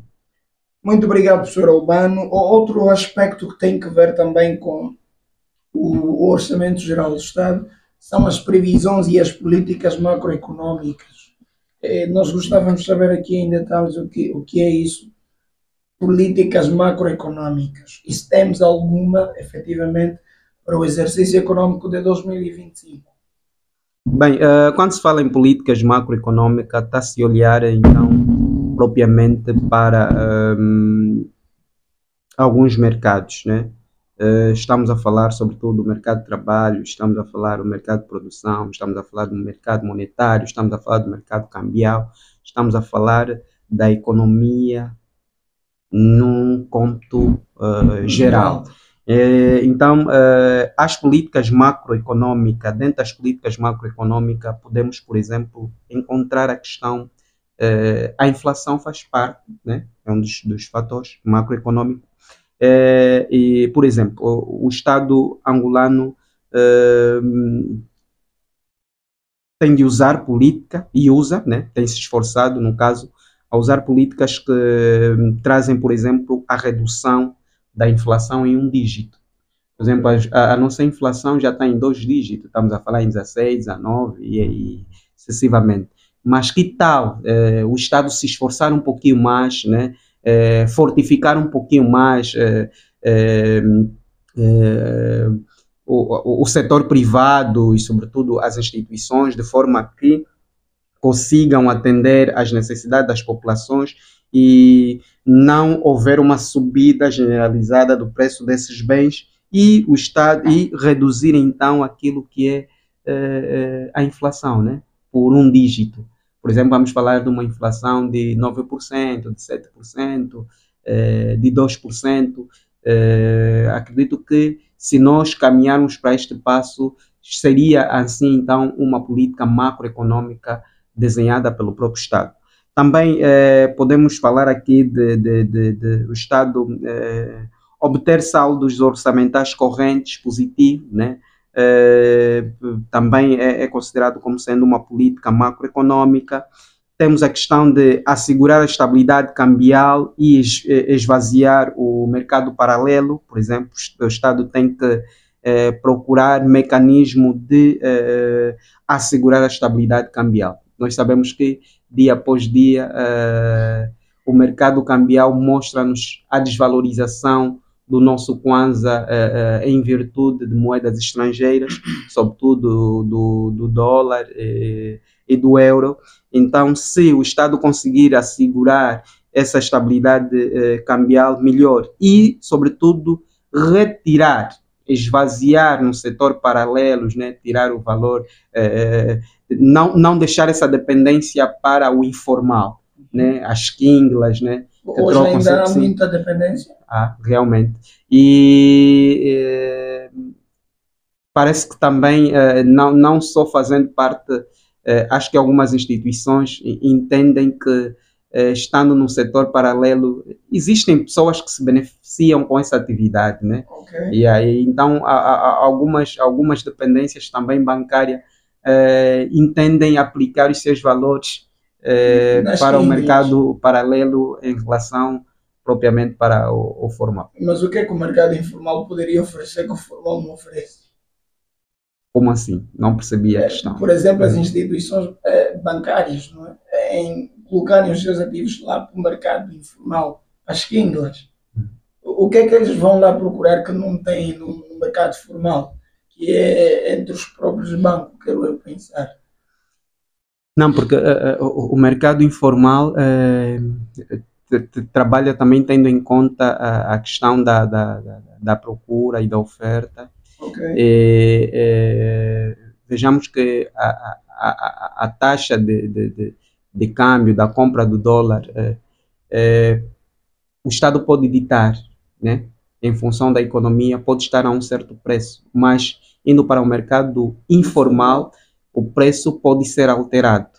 Muito obrigado, professor Albano. Outro aspecto que tem que ver também com o Orçamento Geral do Estado são as previsões e as políticas macroeconómicas. Nós gostávamos de saber aqui em detalhes o que é isso, políticas macroeconómicas. E se temos alguma, efetivamente, para o exercício económico de 2025. Bem, quando se fala em políticas macroeconómicas, está-se a olhar, então, propriamente para alguns mercados, né? Estamos a falar, sobretudo, do mercado de trabalho, estamos a falar do mercado de produção, estamos a falar do mercado monetário, estamos a falar do mercado cambial, estamos a falar da economia num cômputo geral. Então, as políticas macroeconómicas, dentro das políticas macroeconómicas, podemos, por exemplo, encontrar a questão, a inflação faz parte, né? É um dos fatores macroeconómicos. E, por exemplo, o Estado angolano tem de usar política, e usa, né? Tem se esforçado, no caso, a usar políticas que trazem, por exemplo, a redução da inflação em um dígito. Por exemplo, a nossa inflação já está em 2 dígitos, estamos a falar em 16, 19 e sucessivamente. Mas que tal o Estado se esforçar um pouquinho mais, né? Fortificar um pouquinho mais o setor privado e, sobretudo, as instituições, de forma que consigam atender às necessidades das populações e não houver uma subida generalizada do preço desses bens e o Estado e reduzir então aquilo que é a inflação, né? Por um dígito. Por exemplo, vamos falar de uma inflação de 9%, de 7%, de 2%. Acredito que se nós caminharmos para este passo, seria assim então uma política macroeconômica desenhada pelo próprio Estado. Também podemos falar aqui de o Estado obter saldos orçamentais correntes positivos, né? Também é considerado como sendo uma política macroeconômica. Temos a questão de assegurar a estabilidade cambial e esvaziar o mercado paralelo. Por exemplo, o Estado tem que procurar mecanismo de assegurar a estabilidade cambial. Nós sabemos que dia após dia o mercado cambial mostra-nos a desvalorização do nosso Kwanza em virtude de moedas estrangeiras, sobretudo do dólar e do euro. Então, se o Estado conseguir assegurar essa estabilidade cambial, melhor. E, sobretudo, retirar esvaziar no setor paralelos, né, tirar o valor, não deixar essa dependência para o informal, né, as quinglas, né, que Hoje trocam ainda há sim, muita dependência. realmente. E parece que também, não só fazendo parte, acho que algumas instituições entendem que, estando no setor paralelo, existem pessoas que se beneficiam com essa atividade, né? Ok. E aí, então, há algumas dependências também bancárias entendem aplicar os seus valores Nas para o quinglas. mercado paralelo em relação propriamente para o formal. Mas o que é que o mercado informal poderia oferecer que o formal não oferece? Como assim? Não percebi a questão. Por exemplo, as instituições bancárias, não é? Em colocarem os seus ativos lá para o mercado informal, as quinglas. O que é que eles vão lá procurar que não têm no mercado formal? Que é entre os próprios bancos, quero eu pensar. Não, porque o mercado informal trabalha também tendo em conta a questão da procura e da oferta. Ok. Vejamos que a taxa de câmbio da compra do dólar, o Estado pode ditar, né? Em função da economia, pode estar a um certo preço, mas indo para o mercado informal, o preço pode ser alterado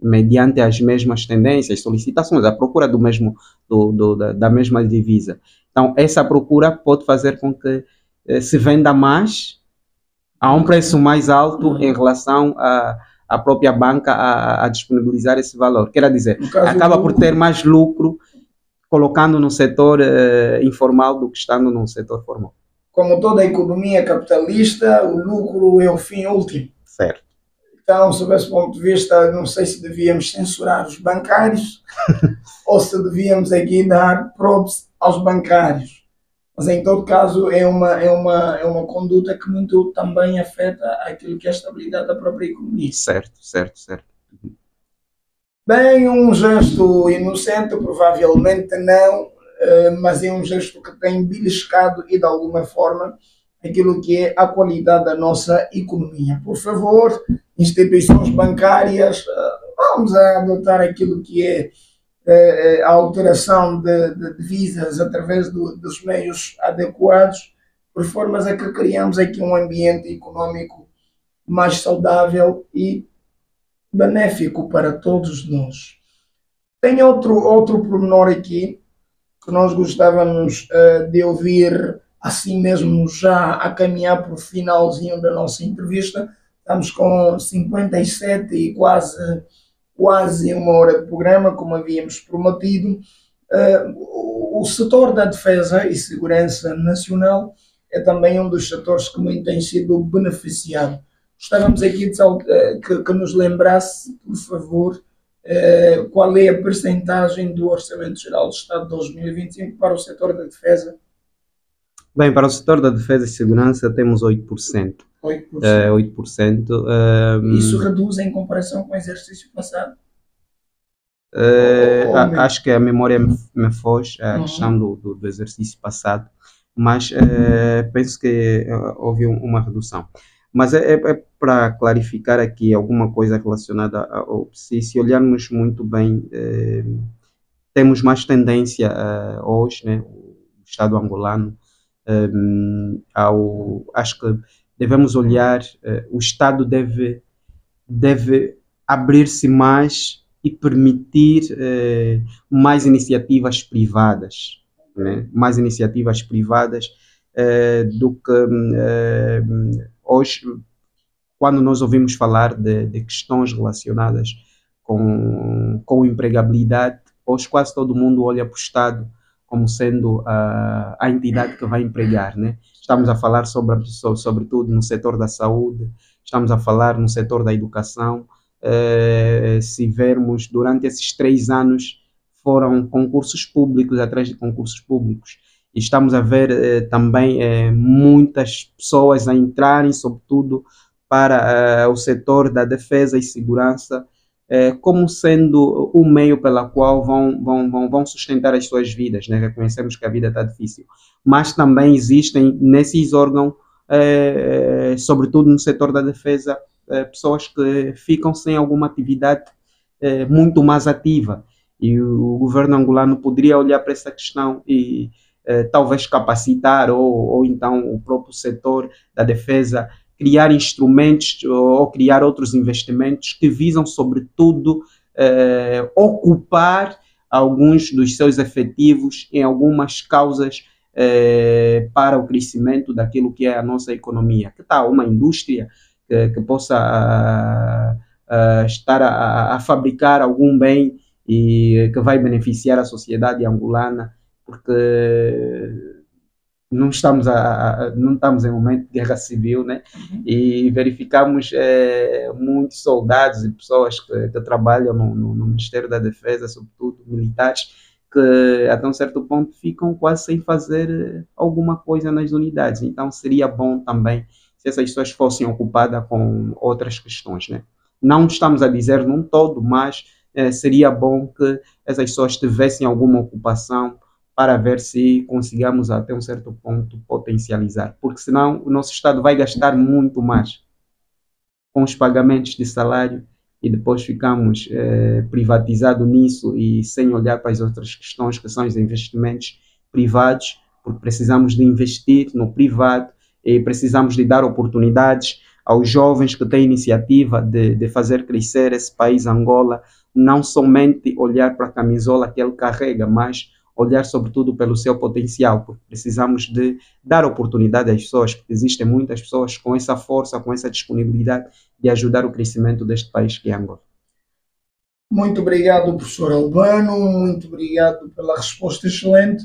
mediante as mesmas tendências, solicitações, a procura da mesma divisa. Então, essa procura pode fazer com que se venda mais a um preço mais alto em relação à própria banca a disponibilizar esse valor. Quer dizer, acaba por ter mais lucro colocando no setor informal do que estando no setor formal. Como toda a economia capitalista, o lucro é o fim último. Certo. Então, sob esse ponto de vista, não sei se devíamos censurar os bancários ou se devíamos aqui dar props aos bancários. Mas, em todo caso, é uma conduta que muito também afeta aquilo que é a estabilidade da própria economia. Certo. Bem, um gesto inocente, provavelmente não, mas é um gesto que tem beliscado e, de alguma forma, aquilo que é a qualidade da nossa economia. Por favor, instituições bancárias, vamos adotar aquilo que é a alteração de divisas através dos meios adequados, por formas a que criamos aqui um ambiente econômico mais saudável e benéfico para todos nós. Tem outro pormenor aqui que nós gostávamos de ouvir assim mesmo já a caminhar para o finalzinho da nossa entrevista. Estamos com 57 e quase uma hora de programa, como havíamos prometido. O setor da defesa e segurança nacional é também um dos setores que muito tem sido beneficiado. Gostávamos aqui que nos lembrasse, por favor, qual é a percentagem do Orçamento Geral do Estado de 2025 para o setor da defesa. Bem, para o setor da defesa e segurança temos 8%. 8%. Isso reduz em comparação com o exercício passado? Acho que a memória me foge a questão do exercício passado, mas penso que houve uma redução. Mas é para clarificar aqui alguma coisa relacionada ao PSI, se olharmos muito bem, temos mais tendência hoje, né, o Estado angolano, acho que devemos olhar, o Estado deve abrir-se mais e permitir mais iniciativas privadas, né? Mais iniciativas privadas do que hoje, quando nós ouvimos falar de questões relacionadas com empregabilidade, hoje quase todo mundo olha para o Estado como sendo a entidade que vai empregar, né? Estamos a falar sobretudo no setor da saúde, estamos a falar no setor da educação. Se vermos, durante esses 3 anos foram concursos públicos atrás de concursos públicos. E estamos a ver também muitas pessoas a entrarem, sobretudo, para o setor da defesa e segurança, como sendo o meio pela qual vão sustentar as suas vidas, né? Reconhecemos que a vida está difícil. Mas também existem nesses órgãos sobretudo no setor da defesa, pessoas que ficam sem alguma atividade muito mais ativa. E o governo angolano poderia olhar para essa questão e talvez capacitar, ou então o próprio setor da defesa criar instrumentos ou criar outros investimentos que visam, sobretudo, ocupar alguns dos seus efetivos em algumas causas para o crescimento daquilo que é a nossa economia. Que tal uma indústria que possa estar a fabricar algum bem e que vai beneficiar a sociedade angolana, porque não estamos em momento de guerra civil, né? E verificamos muitos soldados e pessoas que trabalham no Ministério da Defesa, sobretudo militares, que até um certo ponto ficam quase sem fazer alguma coisa nas unidades. Então seria bom também se essas pessoas fossem ocupadas com outras questões, né? Não estamos a dizer num todo, mas seria bom que essas pessoas tivessem alguma ocupação para ver se consigamos até um certo ponto potencializar, porque senão o nosso Estado vai gastar muito mais com os pagamentos de salário e depois ficamos privatizados nisso e sem olhar para as outras questões que são os investimentos privados, porque precisamos de investir no privado e precisamos de dar oportunidades aos jovens que têm iniciativa de fazer crescer esse país, Angola, não somente olhar para a camisola que ele carrega, mas olhar sobretudo pelo seu potencial, porque precisamos de dar oportunidade às pessoas, porque existem muitas pessoas com essa força, com essa disponibilidade de ajudar o crescimento deste país que é Angola. Muito obrigado, professor Albano, muito obrigado pela resposta excelente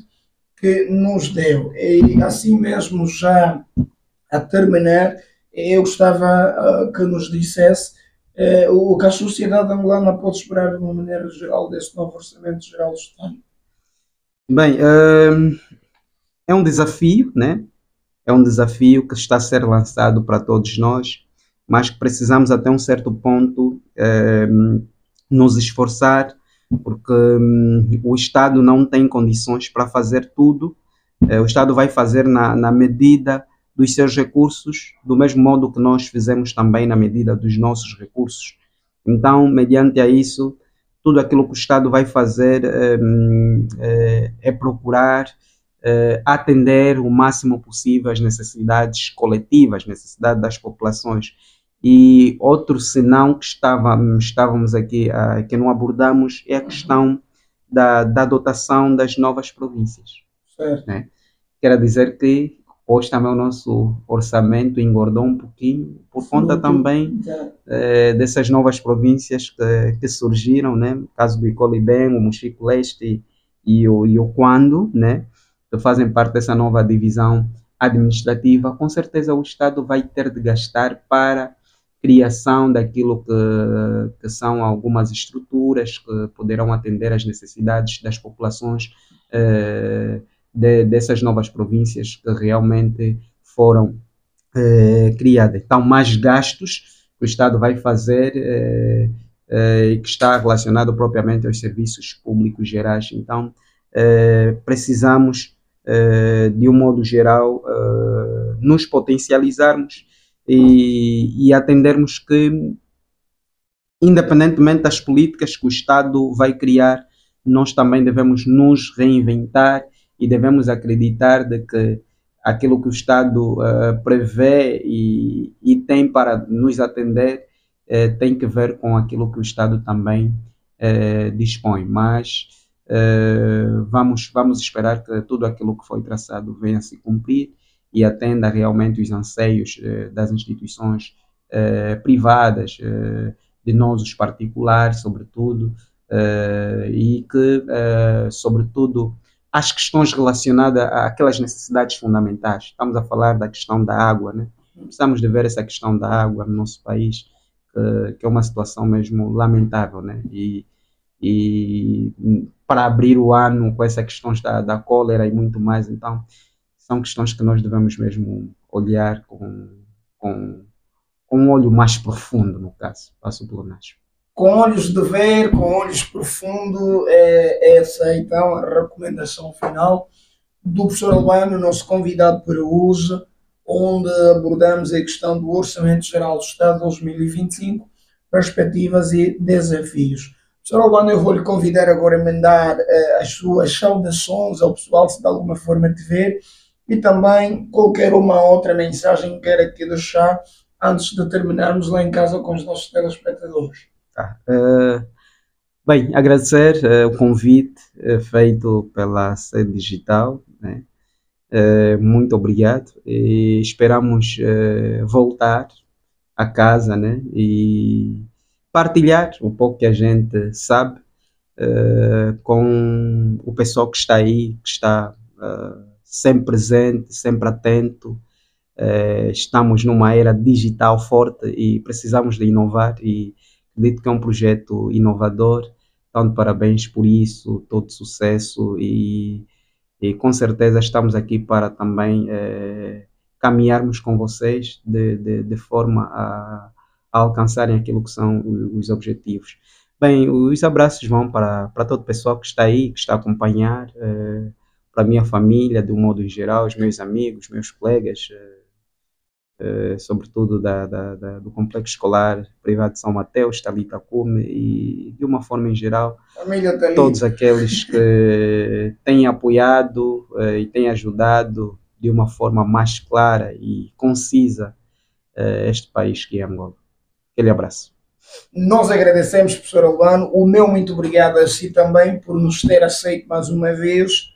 que nos deu. E assim mesmo, já a terminar, eu gostava que nos dissesse o que a sociedade angolana pode esperar de uma maneira geral deste novo Orçamento Geral do Estado. Bem, é um desafio, né? É um desafio que está a ser lançado para todos nós, mas que precisamos até um certo ponto nos esforçar, porque o Estado não tem condições para fazer tudo. O Estado vai fazer na medida dos seus recursos, do mesmo modo que nós fizemos também na medida dos nossos recursos. Então, mediante a isso, tudo aquilo que o Estado vai fazer é procurar atender o máximo possível às necessidades coletivas, necessidades das populações. E outro senão que estávamos aqui, que não abordamos, é a questão da dotação das novas províncias. Certo. Né? Quer dizer que hoje também o nosso orçamento engordou um pouquinho, por conta também dessas novas províncias que surgiram, né? No caso do Icolibem, o Mochico Leste e o Quando, né? Que fazem parte dessa nova divisão administrativa. Com certeza o Estado vai ter de gastar para criação daquilo que são algumas estruturas que poderão atender às necessidades das populações dessas novas províncias que realmente foram criadas. Então, mais gastos que o Estado vai fazer e que está relacionado propriamente aos serviços públicos gerais. Então, precisamos, de um modo geral, nos potencializarmos e atendermos que, independentemente das políticas que o Estado vai criar, nós também devemos nos reinventar e devemos acreditar de que aquilo que o Estado prevê e tem para nos atender tem que ver com aquilo que o Estado também dispõe. Mas vamos esperar que tudo aquilo que foi traçado venha a se cumprir e atenda realmente os anseios das instituições privadas, de nós os particulares, sobretudo, e que, sobretudo, as questões relacionadas àquelas necessidades fundamentais. Estamos a falar da questão da água, né? Precisamos de ver essa questão da água no nosso país, que é uma situação mesmo lamentável, né? E para abrir o ano com essa questão da cólera e muito mais, então são questões que nós devemos mesmo olhar com um olho mais profundo, no caso. Passo pelo Nacho. Com olhos de ver, com olhos profundos, essa então a recomendação final do professor Albano, nosso convidado para hoje. onde abordamos a questão do Orçamento Geral do Estado 2025, perspectivas e desafios. Sr. Albano, eu vou-lhe convidar agora a mandar as suas saudações ao pessoal, se de alguma forma te ver, e também qualquer uma outra mensagem que queira aqui deixar antes de terminarmos lá em casa com os nossos telespectadores. Tá. Bem, agradecer o convite feito pela Sede Digital, né? Muito obrigado e esperamos voltar a casa, né? E partilhar um pouco que a gente sabe com o pessoal que está aí, que está sempre presente, sempre atento. Estamos numa era digital forte e precisamos de inovar e acredito que é um projeto inovador. Então, parabéns por isso, todo sucesso e com certeza estamos aqui para também caminharmos com vocês de forma a alcançarem aquilo que são os objetivos. Bem, os abraços vão para todo o pessoal que está aí, que está a acompanhar, para a minha família, de um modo geral, os meus amigos, meus colegas, sobretudo do Complexo Escolar Privado de São Mateus, Talita Cume, e de uma forma em geral, todos aqueles que têm apoiado e têm ajudado de uma forma mais clara e concisa este país que é Angola. Aquele abraço. Nós agradecemos, professor Albano, o meu muito obrigado a si também por nos ter aceito mais uma vez.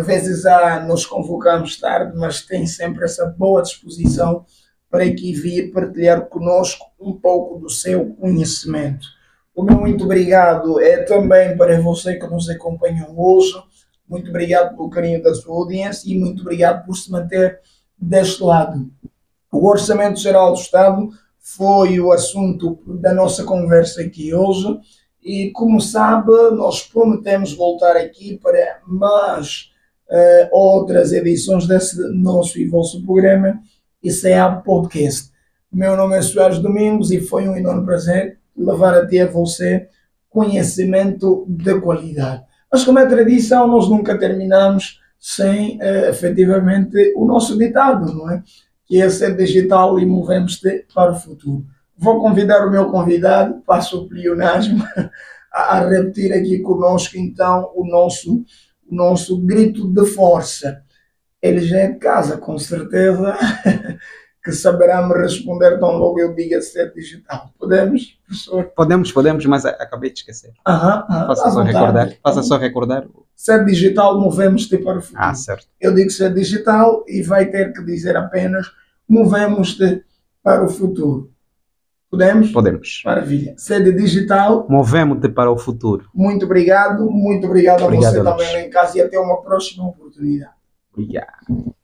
Vezes nos convocamos tarde, mas tem sempre essa boa disposição para aqui vir partilhar conosco um pouco do seu conhecimento. O meu muito obrigado é também para você que nos acompanhou hoje. Muito obrigado pelo carinho da sua audiência e muito obrigado por se manter deste lado. O Orçamento Geral do Estado foi o assunto da nossa conversa aqui hoje. E, como sabe, nós prometemos voltar aqui para mais outras edições desse nosso e vosso programa, ICEAB Podcast. O meu nome é Soares Domingos e foi um enorme prazer levar até a você conhecimento de qualidade. Mas, como é tradição, nós nunca terminamos sem, efetivamente, o nosso ditado, não é? Que é ser digital e movemos-te para o futuro. Vou convidar o meu convidado, passo o pleonasmo, a repetir aqui conosco então o nosso grito de força. Ele já é de casa, com certeza, que saberá me responder tão logo eu diga ser digital. Podemos, professor? Podemos, mas acabei de esquecer. Faça só recordar. Ser digital, movemos-te para o futuro. Certo. Eu digo ser digital e vai ter que dizer apenas movemos-te para o futuro. Podemos? Podemos. Maravilha. Sede Digital. Movemos-te para o futuro. Muito obrigado a você também lá em casa e até uma próxima oportunidade. Obrigado.